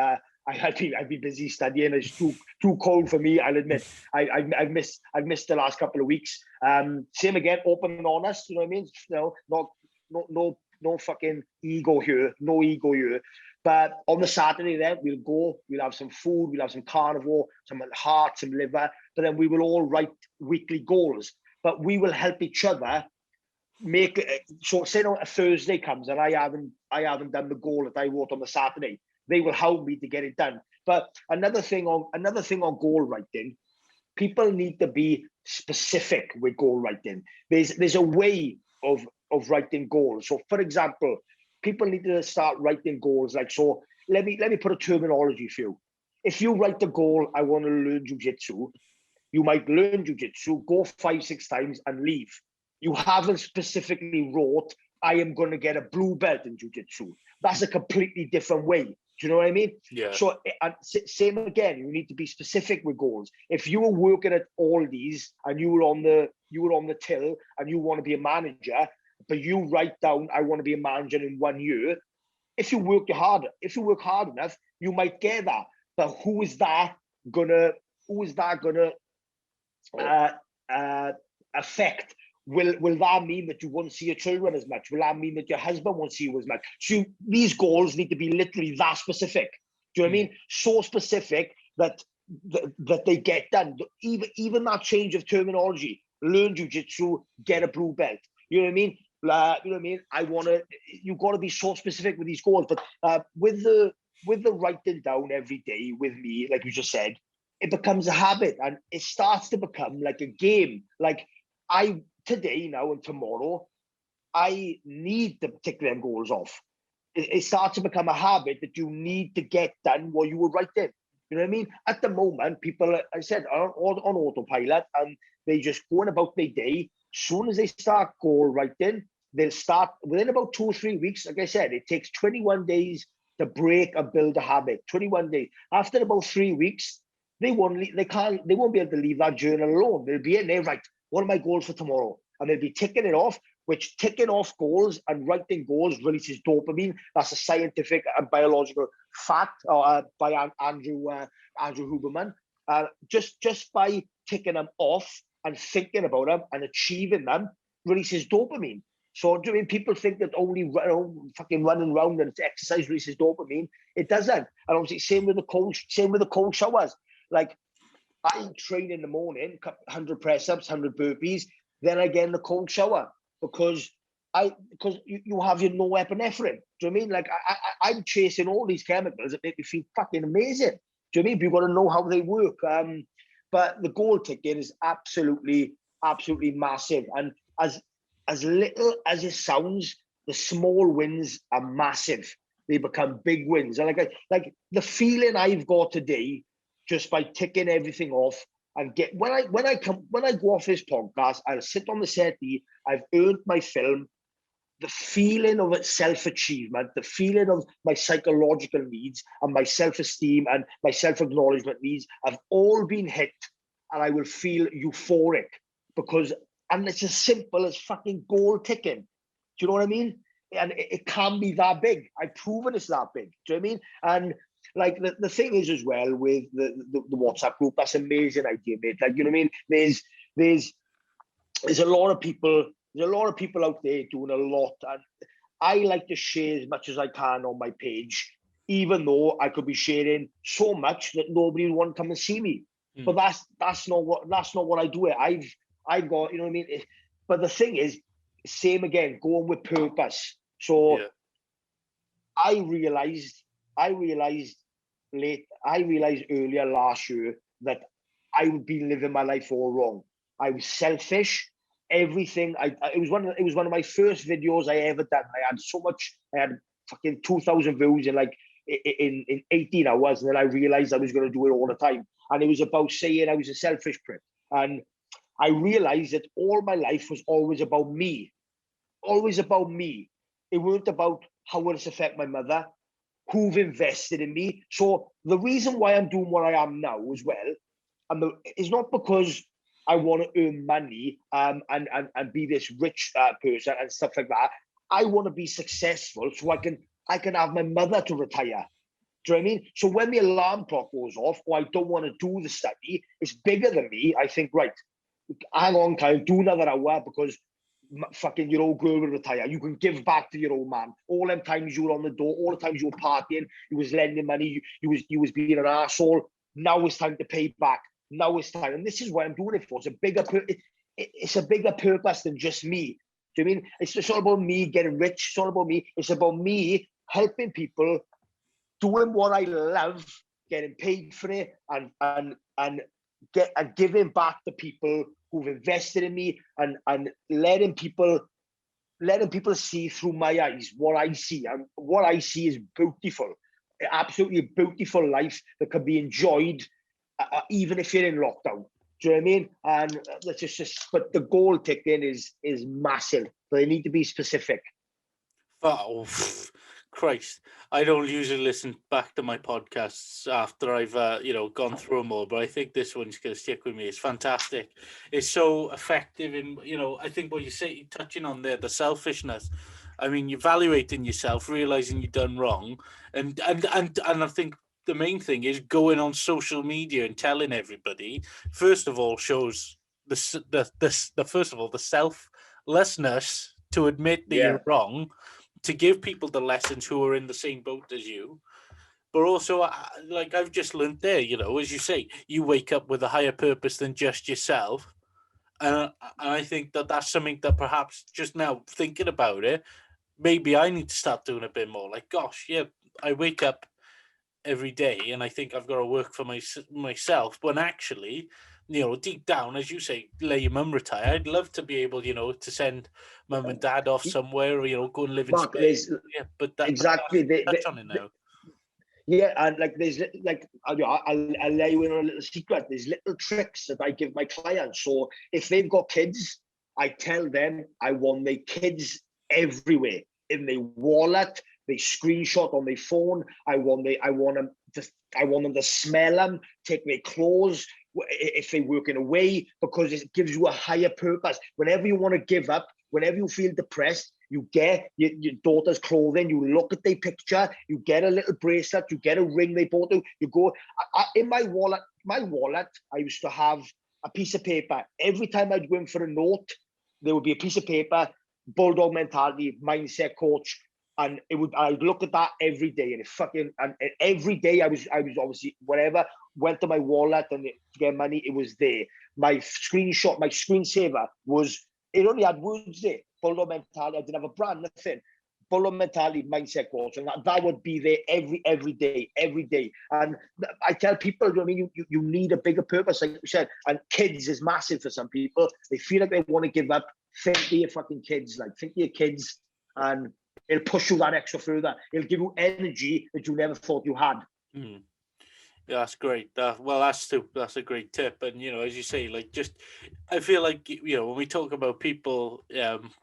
I've been busy studying. It's too cold for me, I'll admit. I've missed the last couple of weeks. Same again, open and honest. You know what I mean? You know, no fucking ego here. No ego here. But on the Saturday, then we'll have some food, we'll have some carnivore, some heart, some liver. But then we will all write weekly goals. But we will help each other make it. So say a Thursday comes and I haven't done the goal that I wrote on the Saturday. They will help me to get it done. But another thing on goal writing, people need to be specific with goal writing. There's a way of writing goals. So for example, people need to start writing goals like, so let me put a terminology for you. If you write the goal, I want to learn jiu-jitsu, you might learn jiu-jitsu, go 5-6 times and leave. You haven't specifically wrote, I am going to get a blue belt in jiu-jitsu. That's a completely different way. Do you know what I mean? Yeah. So same again, you need to be specific with goals. If you were working at Aldi's and you were on the till and you want to be a manager, but you write down, I want to be a manager in 1 year. If you work hard enough, you might get that. But who is that gonna affect? Will that mean that you won't see your children as much? Will that mean that your husband won't see you as much? So these goals need to be literally that specific. Do you know what I mean? So specific that they get done. Even that change of terminology, learn jiu-jitsu, get a blue belt. You know what I mean? You know what I mean? You've got to be so specific with these goals. But with the writing down every day with me, like you just said, it becomes a habit and it starts to become like a game. Like today, now and tomorrow, I need to tick them goals off. It starts to become a habit that you need to get done what you were writing. You know what I mean? At the moment, people, I said, are on autopilot and they just going about their day. Soon as they start goal writing, they'll start within about 2 or 3 weeks. Like I said, it takes 21 days to break and build a habit. 21 days. After about 3 weeks, they won't be able to leave that journal alone. They'll be in there, right? What are my goals for tomorrow? And they'll be ticking it off, which ticking off goals and writing goals releases dopamine. That's a scientific and biological fact by Andrew Huberman. Just by ticking them off and thinking about them and achieving them releases dopamine. So do you mean people think that only fucking running around and exercise releases dopamine? It doesn't. And obviously same with the cold showers. Like I train in the morning, 100 press-ups, 100 burpees, then I get in the cold shower because you have your no epinephrine. Do you know what I mean? Like I'm chasing all these chemicals that make me feel fucking amazing. Do you know what I mean? You've got to know how they work. But the goal ticking is absolutely massive. And as little as it sounds, the small wins are massive. They become big wins. And like the feeling I've got today, just by ticking everything off, and when I go off this podcast, I'll sit on the settee. I've earned my film. The feeling of self-achievement, the feeling of my psychological needs and my self-esteem and my self-acknowledgement needs have all been hit, and I will feel euphoric and it's as simple as fucking goal ticking. Do you know what I mean? And it can be that big. I've proven it's that big. Do you know what I mean? And like the thing is as well with the WhatsApp group, that's an amazing idea, mate. Like, you know what I mean? There's a lot of people. There's a lot of people out there doing a lot, and I like to share as much as I can on my page, even though I could be sharing so much that nobody would want to come and see me. But that's not what I do. I've got, you know what I mean. But the thing is, same again, going with purpose. So yeah. I realized earlier last year that I would be living my life all wrong. I was selfish. Everything. It was one of my first videos I ever done. I had fucking 2,000 views in 18 hours, and then I realized I was going to do it all the time. And it was about saying I was a selfish prick. And I realized that all my life was always about me. Always about me. It wasn't about how will this affect my mother, who've invested in me. So the reason why I'm doing what I am now as well, is not because I want to earn money and be this rich person and stuff like that. I want to be successful so I can have my mother to retire. Do you know what I mean? So when the alarm clock goes off, or I don't want to do the study, it's bigger than me. I think, right, hang on, Kyle, do another hour because fucking your old girl will retire. You can give back to your old man. All them times you were on the door, all the times you were partying, you was lending money, you was being an arsehole. Now it's time to pay back. Now it's time. And this is what I'm doing it for. It's a bigger purpose than just me. Do you know what I mean? It's just all about me getting rich. It's all about me. It's about me helping people, doing what I love, getting paid for it, and giving back to people who've invested in me, and letting people see through my eyes what I see. And what I see is beautiful, absolutely beautiful life that can be enjoyed even if you're in lockdown. Do you know what I mean? And but the goal ticking is massive. But they need to be specific. Oh, Christ. I don't usually listen back to my podcasts after I've gone through them all, but I think this one's going to stick with me. It's fantastic. It's so effective in, I think what you say, touching on there, the selfishness. I mean, evaluating yourself, realizing you've done wrong, and I think the main thing is going on social media and telling everybody. First of all, shows the selflessness to admit that you're wrong, to give people the lessons who are in the same boat as you. But also, like I've just learned there, as you say, you wake up with a higher purpose than just yourself. And I think that that's something that perhaps just now thinking about it, maybe I need to start doing a bit more. Like, gosh, yeah, I wake up every day and I think I've got to work for myself. When actually, deep down, as you say, let your mum retire. I'd love to be able, to send mum and dad off somewhere, or, go and live in Spain. Yeah, but that, exactly. Touch on it now. Yeah, and there's I'll let you in on a little secret. There's little tricks that I give my clients. So if they've got kids, I tell them I want their kids everywhere, in their wallet. They screenshot on their phone. I want them to smell them, take their clothes if they're working away, because it gives you a higher purpose. Whenever you want to give up, whenever you feel depressed, you get your daughter's clothing, you look at their picture, you get a little bracelet, you get a ring they bought you, you go, in my wallet, I used to have a piece of paper. Every time I'd go in for a note, there would be a piece of paper, bulldog mentality, mindset coach, and I'd look at that every day, and every day I was obviously whatever. went to my wallet and to get money, it was there. My screenshot, my screensaver it only had words there. Bulldog mentality. I didn't have a brand, nothing. Bulldog mentality, mindset coach, and that would be there every day. And I tell people, you know what I mean, you need a bigger purpose, like you said. And kids is massive for some people. They feel like they want to give up. Think of your fucking kids, think of your kids, and it'll push you that extra further. It'll give you energy that you never thought you had. Mm. Yeah, that's great. That's a great tip. And as you say, I feel like when we talk about people,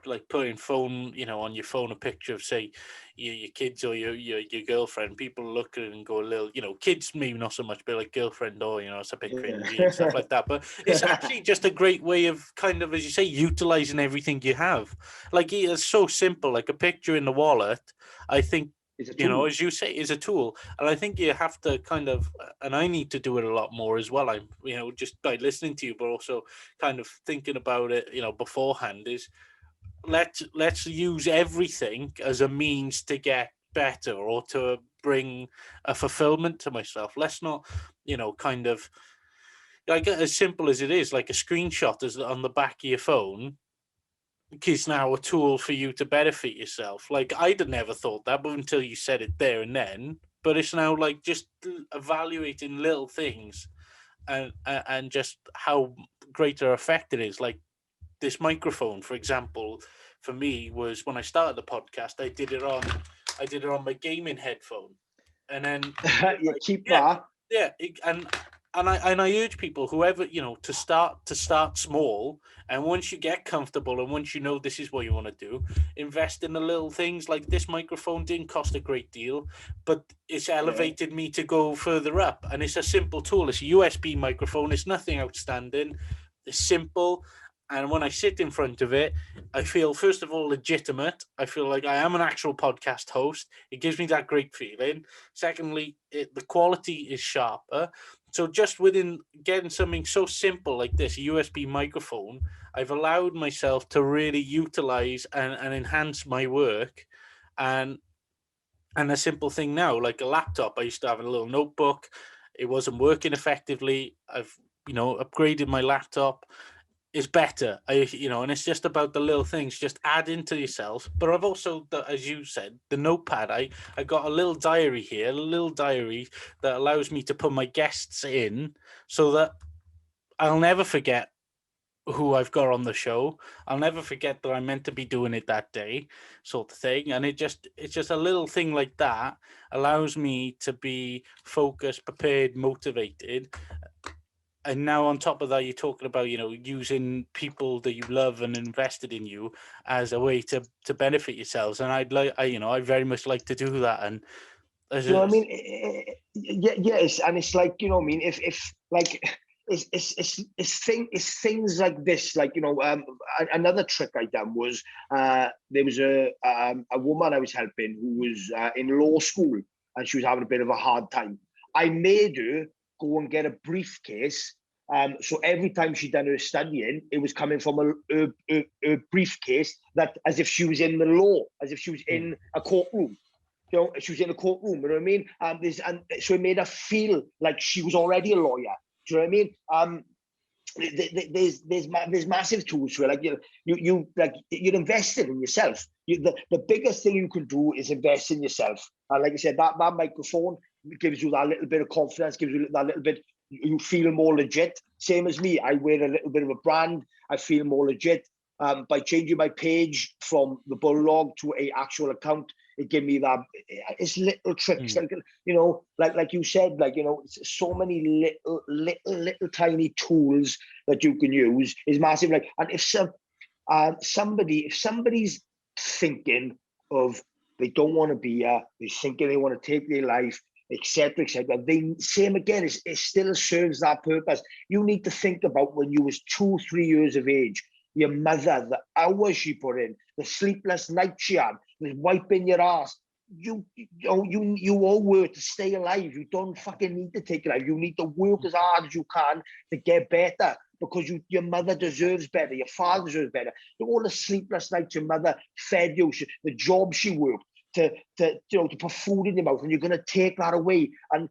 like putting phone, on your phone, a picture of say your kids or your girlfriend, people look at it and go a little, kids maybe not so much, but like girlfriend or it's a bit cringy and stuff like that. But it's actually just a great way of kind of, as you say, utilizing everything you have. Like it's so simple, like a picture in the wallet. I think. As you say, is a tool. And I think you have to kind of, and I need to do it a lot more as well. I'm, just by listening to you, but also kind of thinking about it, beforehand is let's use everything as a means to get better or to bring a fulfillment to myself. Let's not, kind of like as simple as it is, like a screenshot is on the back of your phone. Is now a tool for you to benefit yourself. Like I'd never thought that, but until you said it there and then. But it's now like just evaluating little things, and just how greater effect it is. Like this microphone, for example, for me was when I started the podcast. I did it on my gaming headphone, and then keep that. Yeah, and I urge people, whoever, to start small, and once you get comfortable and once you know this is what you want to do, invest in the little things. Like this microphone didn't cost a great deal, but it's elevated me to go further up. And it's a simple tool. It's a USB microphone. It's nothing outstanding. It's simple. And when I sit in front of it, I feel, first of all, legitimate. I feel like I am an actual podcast host. It gives me that great feeling. Secondly, the quality is sharper. So just within getting something so simple like this, a USB microphone, I've allowed myself to really utilize and enhance my work. And a simple thing now, like a laptop, I used to have a little notebook. It wasn't working effectively. I've, upgraded my laptop. Is better, and it's just about the little things, just add into yourself. But I've also, as you said, the notepad, I got a little diary here, that allows me to put my guests in so that I'll never forget who I've got on the show. I'll never forget that I'm meant to be doing it that day, sort of thing. And it's just a little thing like that allows me to be focused, prepared, motivated. And now on top of that, you're talking about, using people that you love and invested in you as a way to benefit yourselves. And I very much like to do that. And what I mean? Yes. And it's like, what I mean? If like, it's things like this, like, another trick I done was, there was a woman I was helping who was in law school and she was having a bit of a hard time. I made her go and get a briefcase. So every time she'd done her studying, it was coming from a briefcase, that as if she was in the law, as if she was in a courtroom. She was in a courtroom. You know what I mean? And so it made her feel like she was already a lawyer. Do you know what I mean? There's massive tools for it. Like you're investing in yourself. The biggest thing you can do is invest in yourself. And like I said, that microphone gives you that little bit of confidence, gives you that little bit, you feel more legit. Same as me, I wear a little bit of a brand. I feel more legit. By changing my page from the Bulldog to a actual account, it gave me that. It's little tricks, like you said, it's so many little tiny tools that you can use is massive. Like, and if somebody's thinking of, they don't want to be here, they're thinking they want to take their life, etc., etc. They, same again, it still serves that purpose. You need to think about when you was 2-3 years of age, your mother, the hours she put in, the sleepless nights she had, the wiping your ass. You all work to stay alive. You don't fucking need to take it out. You need to work as hard as you can to get better, because your mother deserves better, your father deserves better. All the sleepless nights your mother fed you, the job she worked, to put food in your mouth, and you're going to take that away. And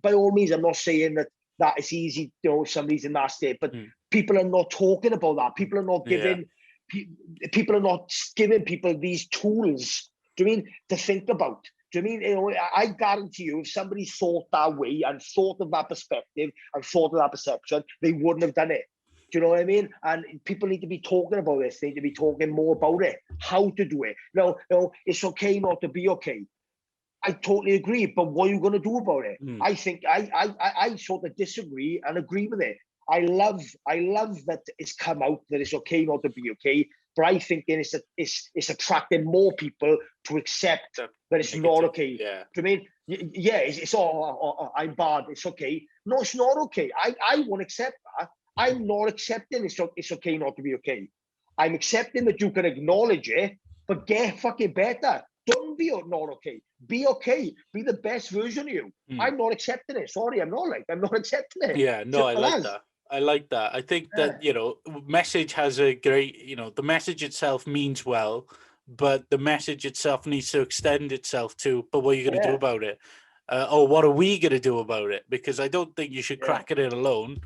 by all means, I'm not saying that it's easy, somebody's in that state, but people are not talking about that. People are not giving people these tools, do you mean, to think about. Do you mean, I guarantee you, if somebody thought that way and thought of that perspective and thought of that perception, they wouldn't have done it. Do you know what I mean? And people need to be talking about this. They need to be talking more about it, how to do it. No, it's okay not to be okay. I totally agree, but what are you going to do about it? I think I sort of disagree and agree with it. I love that it's come out that it's okay not to be okay, but I think it's attracting more people to accept that it's not okay. Yeah. Do you mean? Yeah, it's I'm bad. It's okay. No, it's not okay. I won't accept that. I'm not accepting it's okay not to be okay. I'm accepting that you can acknowledge it, but get fucking better. Don't be not okay. Be okay. Be the best version of you. I'm not accepting it. Sorry, I'm not accepting it. Yeah, no, I like that. I like that. I think that, message has a great, the message itself means well, but the message itself needs to extend itself to, but what are you going to do about it? Or what are we going to do about it? Because I don't think you should crack it in alone.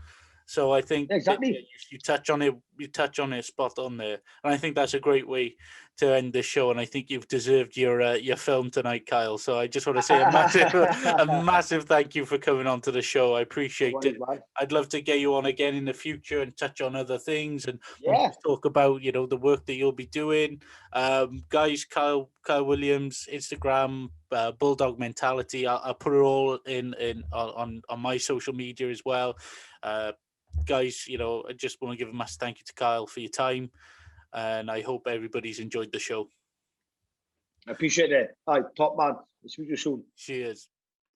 So I think exactly you touch on it spot on there, and I think that's a great way to end this show. And I think you've deserved your film tonight, Kyle. So I just want to say a massive thank you for coming on to the show. I appreciate it. Man. I'd love to get you on again in the future and touch on other things and talk about the work that you'll be doing. Guys, Kyle Williams, Instagram, Bulldog Mentality. I'll put it all on my social media as well. Guys, I just want to give a massive thank you to Kyle for your time, and I hope everybody's enjoyed the show. I appreciate it. All right, top man. Speak to you soon. Cheers.